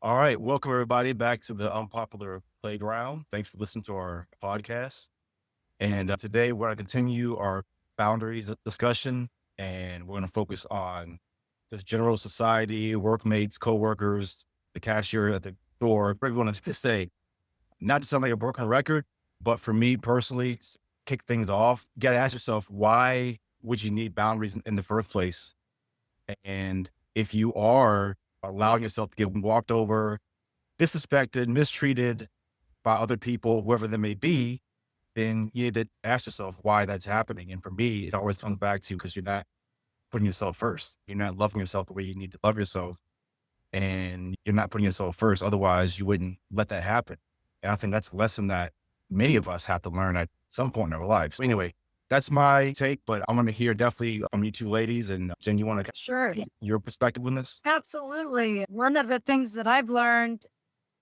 All right. Welcome, everybody, back to the Unpopular Playground. Thanks for listening to our podcast. And today we're going to continue our boundaries discussion, and we're going to focus on just general society, workmates, coworkers, the cashier at the store, everyone to stay. Not to sound like a broken record, but for me personally, kick things off, you got to ask yourself, why would you need boundaries in the first place? And if you are allowing yourself to get walked over, disrespected, mistreated by other people, whoever they may be, then you need to ask yourself why that's happening. And for me, it always comes back to because you're not putting yourself first. You're not loving yourself the way you need to love yourself. And you're not putting yourself first. Otherwise, you wouldn't let that happen. And I think that's a lesson that many of us have to learn at some point in our lives. So anyway, that's my take, but I want to hear definitely from you two ladies. And Jen, you want to Sure. your perspective on this? Absolutely. One of the things that I've learned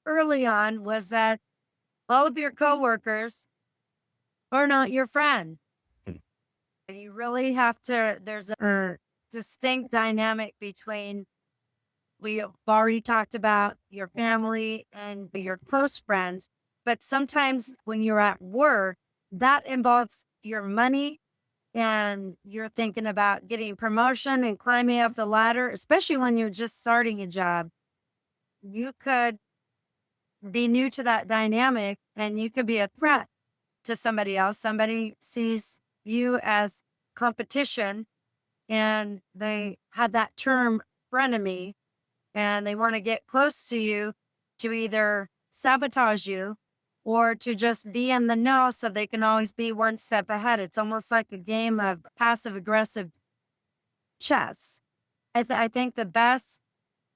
early on was that all of your coworkers are not your friend. Hmm. You really have to, there's a distinct dynamic between we've already talked about your family and your close friends. But sometimes when you're at work, that involves your money and you're thinking about getting promotion and climbing up the ladder, especially when you're just starting a job. You could be new to that dynamic and you could be a threat to somebody else. Somebody sees you as competition and they have that term frenemy and they want to get close to you to either sabotage you or to just be in the know so they can always be one step ahead. It's almost like a game of passive aggressive chess. I think the best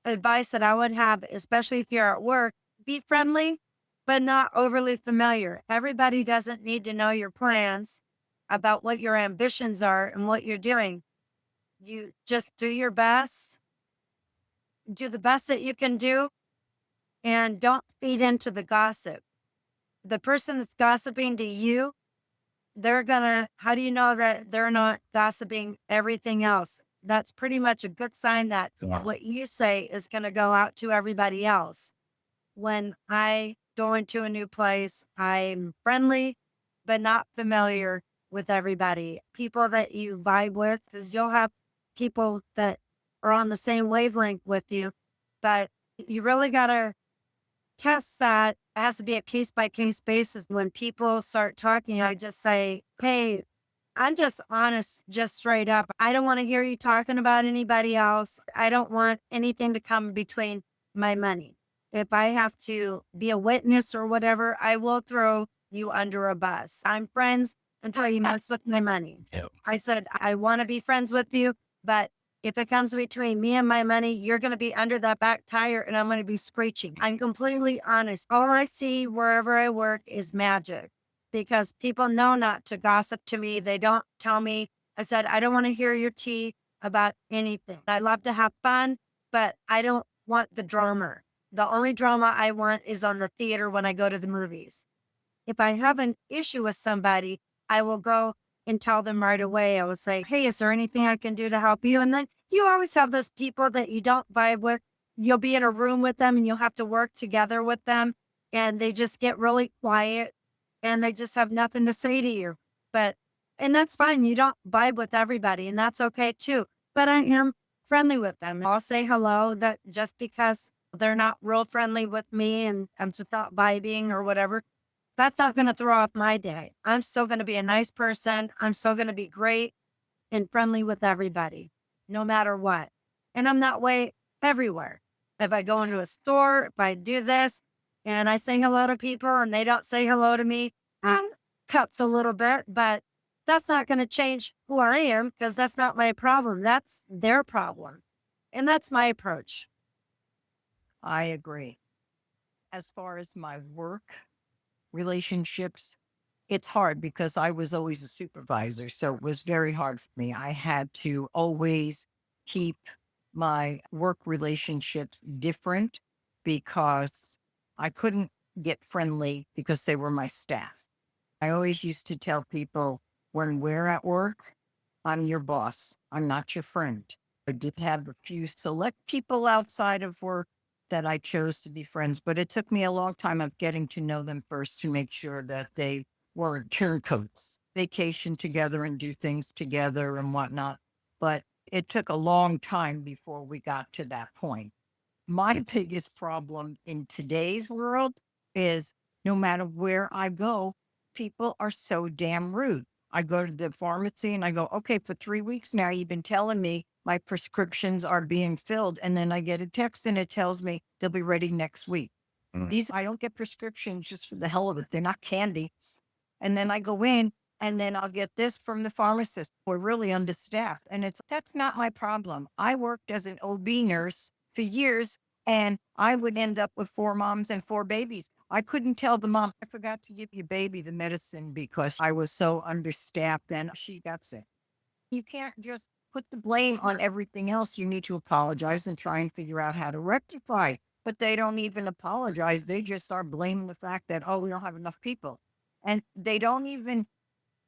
advice that I would have, especially if you're at work, be friendly, but not overly familiar. Everybody doesn't need to know your plans about what your ambitions are and what you're doing. You just do your best, do the best that you can do, and don't feed into the gossip. The person that's gossiping to you, how do you know that they're not gossiping everything else? That's pretty much a good sign that Yeah. what you say is going to go out to everybody else. When I go into a new place, I'm friendly, but not familiar with everybody. People that you vibe with, because you'll have people that are on the same wavelength with you, but you really got to test that. It has to be a case by case basis. When people start talking, I just say, hey, I'm just honest, just straight up. I don't want to hear you talking about anybody else. I don't want anything to come between my money. If I have to be a witness or whatever, I will throw you under a bus. I'm friends until you mess with my money. Yep. I said, I want to be friends with you, but if it comes between me and my money, you're going to be under that back tire and I'm going to be screeching. I'm completely honest. All I see wherever I work is magic because people know not to gossip to me. They don't tell me. I said, I don't want to hear your tea about anything. I love to have fun, but I don't want the drama. The only drama I want is on the theater when I go to the movies. If I have an issue with somebody, I will go and tell them right away. I will say, hey, is there anything I can do to help you? And then you always have those people that you don't vibe with. You'll be in a room with them and you'll have to work together with them. And they just get really quiet and they just have nothing to say to you. And that's fine. You don't vibe with everybody and that's okay too. But I am friendly with them. I'll say hello that just because they're not real friendly with me and I'm just not vibing or whatever, that's not going to throw off my day. I'm still going to be a nice person. I'm still going to be great and friendly with everybody, no matter what. And I'm that way everywhere. If I go into a store, if I do this and I say hello to people and they don't say hello to me, cuts a little bit, but that's not going to change who I am because that's not my problem. That's their problem. And that's my approach. I agree. As far as my work relationships, it's hard because I was always a supervisor. So it was very hard for me. I had to always keep my work relationships different because I couldn't get friendly because they were my staff. I always used to tell people when we're at work, I'm your boss. I'm not your friend. I did have a few select people outside of work, that I chose to be friends, but it took me a long time of getting to know them first to make sure that they weren't turncoats, vacation together and do things together and whatnot. But it took a long time before we got to that point. My biggest problem in today's world is no matter where I go, people are so damn rude. I go to the pharmacy and I go, okay, for 3 weeks now, you've been telling me my prescriptions are being filled. And then I get a text and it tells me they'll be ready next week. Mm. I don't get prescriptions just for the hell of it. They're not candy. And then I go in and then I'll get this from the pharmacist. We're really understaffed. And that's not my problem. I worked as an OB nurse for years and I would end up with 4 moms and 4 babies. I couldn't tell the mom, I forgot to give your baby the medicine because I was so understaffed and she got sick. You can't just put the blame on everything else. You need to apologize and try and figure out how to rectify. But they don't even apologize. They just start blaming the fact that, oh, we don't have enough people. And they don't even,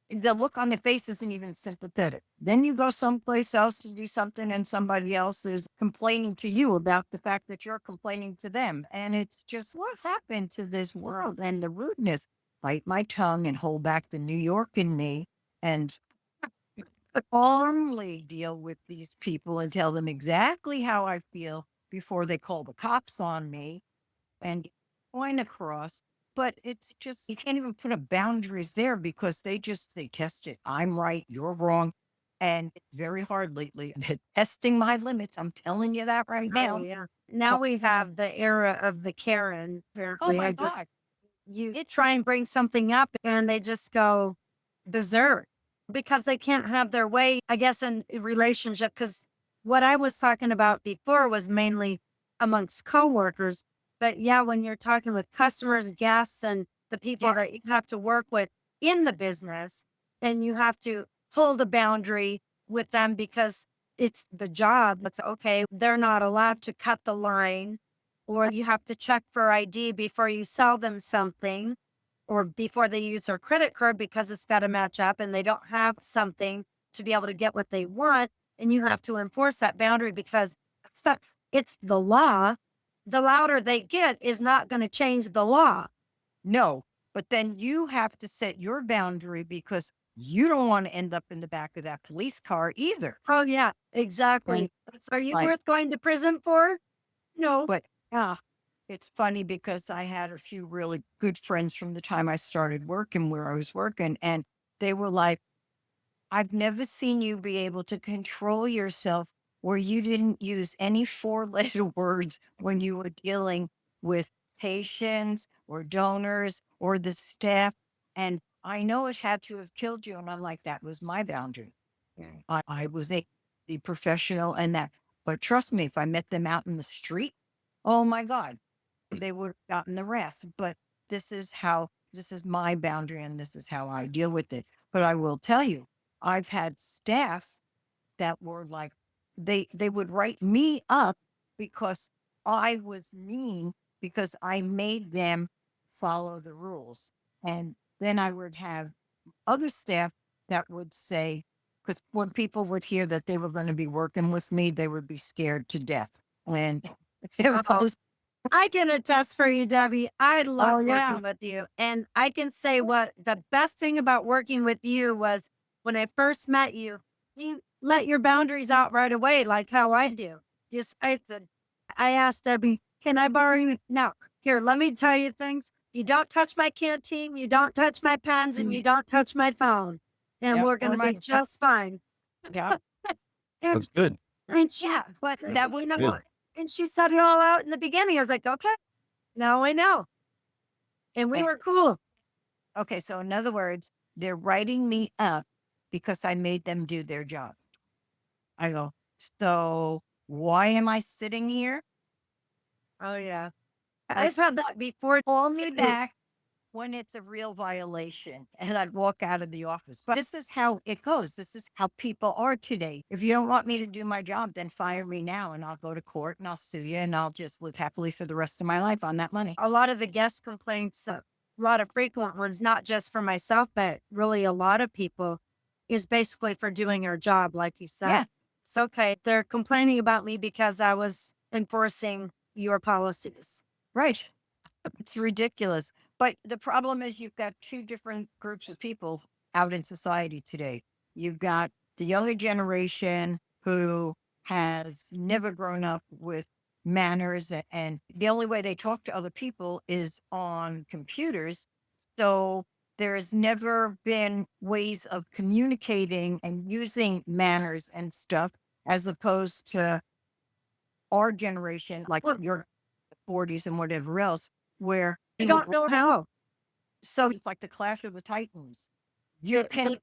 the look on their face isn't even sympathetic. Then you go someplace else to do something and somebody else is complaining to you about the fact that you're complaining to them. And it's just what happened to this world and the rudeness. Bite my tongue and hold back the New York in me and calmly deal with these people and tell them exactly how I feel before they call the cops on me and get the point across. But it's just, you can't even put up boundaries there because they test it. I'm right, you're wrong. And it's very hard lately. They're testing my limits. I'm telling you that right Oh, now. yeah. Now we have the era of the Karen. Oh Apparently, my God. you try and bring something up and they just go berserk because they can't have their way, I guess, in a relationship. Because what I was talking about before was mainly amongst coworkers. But yeah, when you're talking with customers, guests, and the people Yeah. that you have to work with in the business, and you have to hold a boundary with them because it's the job. It's okay. They're not allowed to cut the line, or you have to check for ID before you sell them something, or before they use their credit card because it's got to match up and they don't have something to be able to get what they want. And you have to enforce that boundary because it's the law. The louder they get is not going to change the law. No, but then you have to set your boundary because you don't want to end up in the back of that police car either. Oh, yeah, exactly. Are you like- worth going to prison for? No. But yeah, it's funny because I had a few really good friends from the time I started working where I was working, and they were like, I've never seen you be able to control yourself where you didn't use any 4-letter words when you were dealing with patients or donors or the staff. And I know it had to have killed you. And I'm like, that was my boundary. I was a be professional and that. But trust me, if I met them out in the street, oh my God, they would have gotten the wrath. But this is my boundary and this is how I deal with it. But I will tell you, I've had staffs that were like, they would write me up because I was mean because I made them follow the rules. And then I would have other staff that would say, because when people would hear that they were going to be working with me, they would be scared to death. And it was, I can attest for you, Debbie. I love yeah. working with you. And I can say what the best thing about working with you was when I first met you, you let your boundaries out right away, like how I do. I said, I asked Debbie, can I borrow you? No, here, let me tell you things. You don't touch my canteen, you don't touch my pens, and you don't touch my phone. And Yep, we're or going to my be just fine. yeah, That's good. And yeah, but that was Good. and she said it all out in the beginning. I was like, okay, now I know. And we And- were cool. okay. So in other words, they're writing me up because I made them do their job. I go, so why am I sitting here? Oh, yeah. I I've had that before. call me back when it's a real violation and I'd walk out of the office. But this is how it goes. This is how people are today. If you don't want me to do my job, then fire me now and I'll go to court and I'll sue you and I'll just live happily for the rest of my life on that money. A lot of the guest complaints, a lot of frequent ones, not just for myself, but really a lot of people, is basically for doing our job, like you said. Yeah. It's okay. They're complaining about me because I was enforcing your policies. Right. It's ridiculous. But the problem is you've got two different groups of people out in society today. You've got the younger generation who has never grown up with manners, and the only way they talk to other people is on computers. So there's never been ways of communicating and using manners and stuff as opposed to our generation, like Well, your 40s and whatever else, where I don't know how. so it's like the clash of the titans. You It- can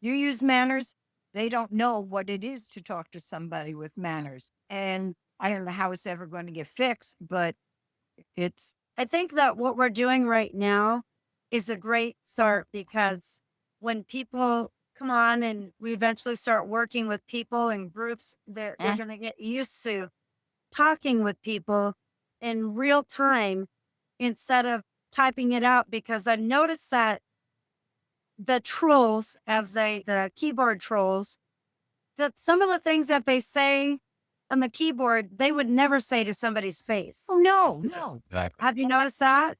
you use manners, they don't know what it is to talk to somebody with manners. And I don't know how it's ever going to get fixed, but it's I think that what we're doing right now is a great start because when people come on and we eventually start working with people and groups, they're eh, going to get used to talking with people in real time instead of typing it out. Because I've noticed that the trolls, the keyboard trolls, that some of the things that they say on the keyboard, they would never say to somebody's face. oh no, Exactly. Have you noticed that?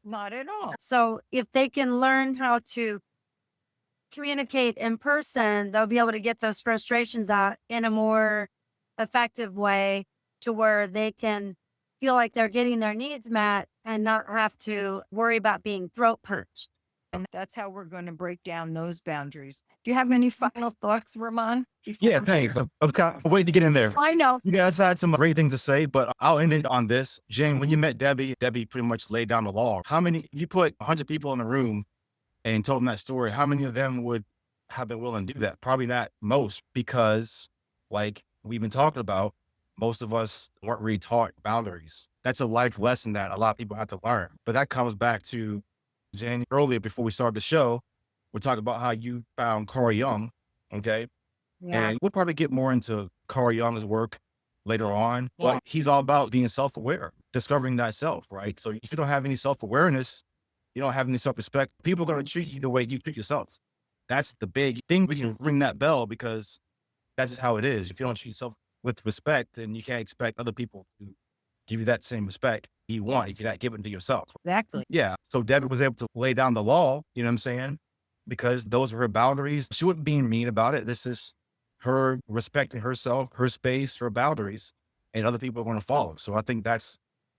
not at all. So if they can learn how to communicate in person, they'll be able to get those frustrations out in a more effective way to where they can feel like they're getting their needs met and not have to worry about being throat punched. And that's how we're going to break down those boundaries. Do you have any final thoughts, Ramon? Yeah, thanks. I'm kind of waiting to get in there. I know. You guys had some great things to say, but I'll end it on this. Jen, when you met Debbie, Debbie pretty much laid down the law. How many, if you put 100 people in a room and told them that story, how many of them would have been willing to do that? Probably not most, because like we've been talking about, most of us weren't really taught boundaries. That's a life lesson that a lot of people have to learn. But that comes back to Jen earlier before we started the show. We're talking about how you found Carl Jung. Okay. Yeah. And we'll probably get more into Carl Jung's work later on, Yeah. but he's all about being self-aware, discovering thyself, right? So if you don't have any self-awareness, you don't have any self-respect, people are going to treat you the way you treat yourself. That's the big thing. We can ring that bell because that's just how it is. If you don't treat yourself with respect, then you can't expect other people to give you that same respect you want if you're not giving it to yourself. Exactly. Yeah. So Debbie was able to lay down the law, you know what I'm saying? Because those were her boundaries. She wasn't being mean about it. This is her respecting herself, her space, her boundaries, and other people are going to follow. So I think that's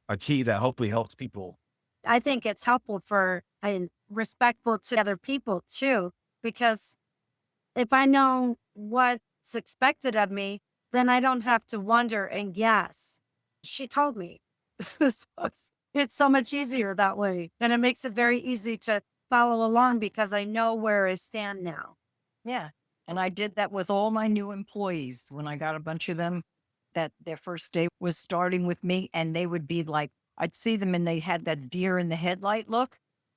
a key that hopefully helps people. I think it's helpful for and respectful to other people too, because if I know what's expected of me, then I don't have to wonder and guess. She told me. So it's so much easier that way. And it makes it very easy to follow along because I know where I stand now. Yeah. And I did that with all my new employees when I got a bunch of them that their first day was starting with me. And they would be like, I'd see them and they had that deer in the headlight look.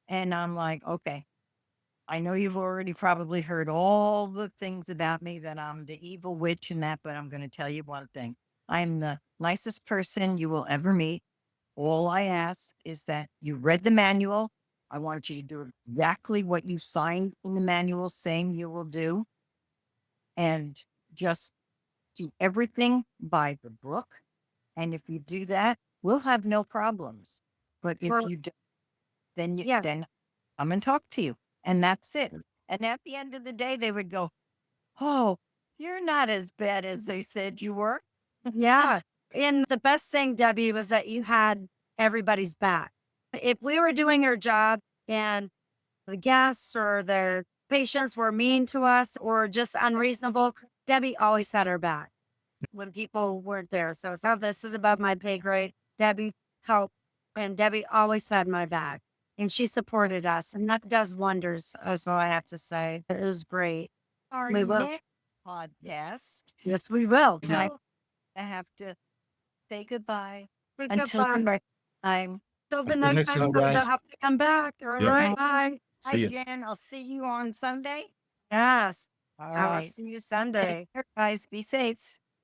And I'm like, okay, I know you've already probably heard all the things about me that I'm the evil witch and that, but I'm going to tell you one thing. I'm the nicest person you will ever meet. All I ask is that you read the manual. I want you to do exactly what you signed in the manual saying you will do. And just do everything by the book. And if you do that, we'll have no problems. But if Well, you do, then yeah. then I'm going to talk to you. And that's it. And at the end of the day, they would go, oh, you're not as bad as they said you were. Yeah. And the best thing, Debbie, was that you had everybody's back. If we were doing our job and the guests or the patients were mean to us or just unreasonable, Debbie always had our back when people weren't there. So it's not, this is above my pay grade. Debbie helped, and Debbie always had my back, and she supported us, and that does wonders. That's all I have to say. It was great. Our We will. next podcast, Yes, we will. I have to say goodbye Good until the goodbye. next time. Till the Until next next time, time, somebody will guys. have to come back. All Yeah. right, bye. Hi, See ya. Jen. I'll see you on Sunday. Yes, All I will right. see you Take Sunday. care, guys. Be safe.